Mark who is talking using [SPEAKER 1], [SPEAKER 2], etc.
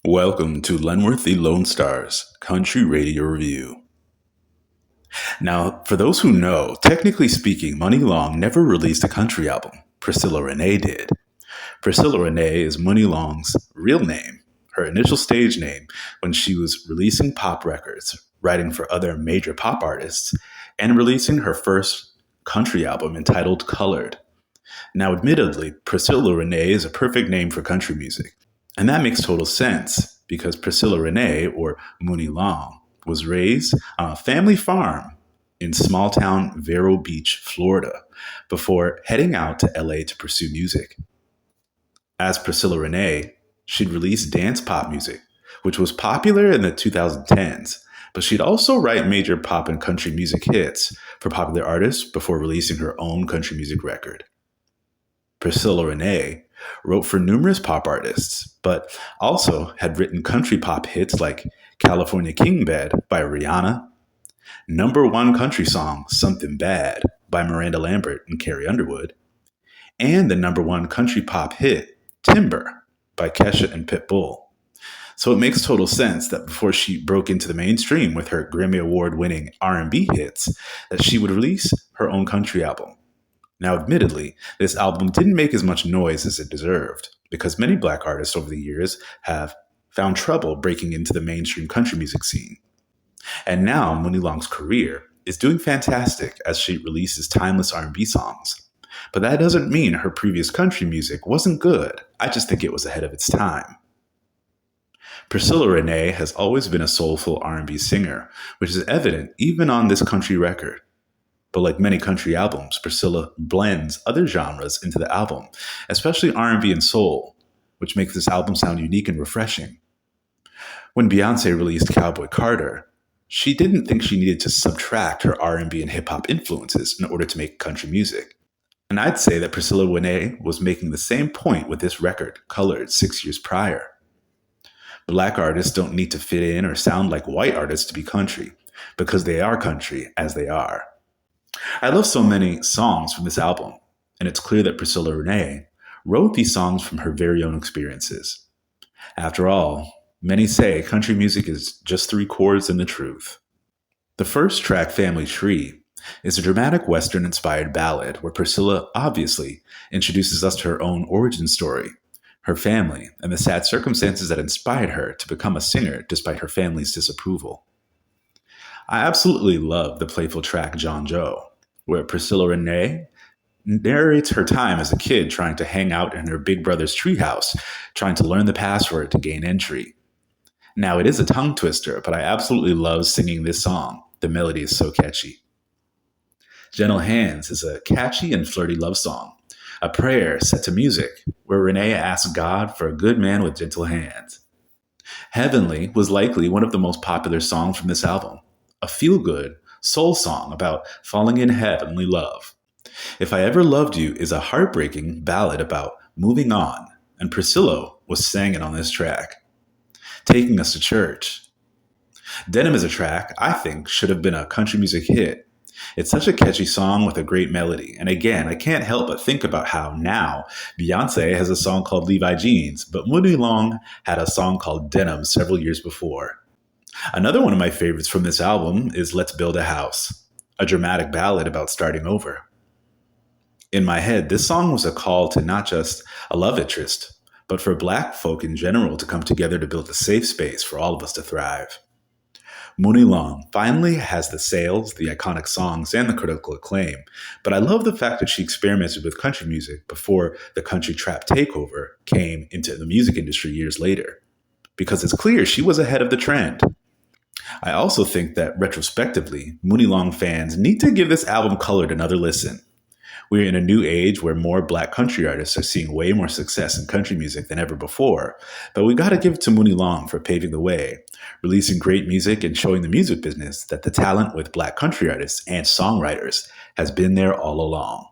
[SPEAKER 1] Welcome to Lenworth the Lonestars Country Radio Review. Now, for those who know, technically speaking, Muni Long never released a country album. Priscilla Renee did. Priscilla Renee is Muni Long's real name, her initial stage name when she was releasing pop records, writing for other major pop artists, and releasing her first country album entitled Colored. Now, admittedly, Priscilla Renee is a perfect name for country music. And that makes total sense because Priscilla Renee, or Muni Long, was raised on a family farm in small town Vero Beach, Florida, before heading out to LA to pursue music. As Priscilla Renee, she'd release dance pop music, which was popular in the 2010s, but she'd also write major pop and country music hits for popular artists before releasing her own country music record. Priscilla Renee wrote for numerous pop artists, but also had written country pop hits like California King Bed by Rihanna, number one country song Something Bad by Miranda Lambert and Carrie Underwood, and the number one country pop hit Timber by Kesha and Pitbull. So it makes total sense that before she broke into the mainstream with her Grammy Award-winning R&B hits, that she would release her own country album. Now, admittedly, this album didn't make as much noise as it deserved, because many black artists over the years have found trouble breaking into the mainstream country music scene. And now, Muni Long's career is doing fantastic as she releases timeless R&B songs. But that doesn't mean her previous country music wasn't good. I just think it was ahead of its time. Priscilla Renee has always been a soulful R&B singer, which is evident even on this country record. But like many country albums, Priscilla blends other genres into the album, especially R&B and soul, which makes this album sound unique and refreshing. When Beyoncé released Cowboy Carter, she didn't think she needed to subtract her R&B and hip-hop influences in order to make country music. And I'd say that Priscilla Renee was making the same point with this record, Colored, 6 years prior. Black artists don't need to fit in or sound like white artists to be country, because they are country as they are. I love so many songs from this album, and it's clear that Priscilla Renee wrote these songs from her very own experiences. After all, many say country music is just three chords and the truth. The first track, Family Tree, is a dramatic Western-inspired ballad where Priscilla obviously introduces us to her own origin story, her family, and the sad circumstances that inspired her to become a singer despite her family's disapproval. I absolutely love the playful track John Joe, where Priscilla Renee narrates her time as a kid trying to hang out in her big brother's treehouse, trying to learn the password to gain entry. Now, it is a tongue twister, but I absolutely love singing this song. The melody is so catchy. Gentle Hands is a catchy and flirty love song, a prayer set to music, where Renee asks God for a good man with gentle hands. Heavenly was likely one of the most popular songs from this album, a feel-good soul song about falling in heavenly love. If I Ever Loved You is a heartbreaking ballad about moving on, and Priscilla was singing on this track. Taking Us to Church. Denim is a track I think should have been a country music hit. It's such a catchy song with a great melody, and again, I can't help but think about how now Beyoncé has a song called Levi Jeans, but Muni Long had a song called Denim several years before. Another one of my favorites from this album is Let's Build a House, a dramatic ballad about starting over. In my head, this song was a call to not just a love interest, but for Black folk in general to come together to build a safe space for all of us to thrive. Muni Long finally has the sales, the iconic songs, and the critical acclaim, but I love the fact that she experimented with country music before the country trap takeover came into the music industry years later, because it's clear she was ahead of the trend. I also think that retrospectively, Muni Long fans need to give this album Colored another listen. We're in a new age where more Black country artists are seeing way more success in country music than ever before, but we gotta give it to Muni Long for paving the way, releasing great music and showing the music business that the talent with Black country artists and songwriters has been there all along.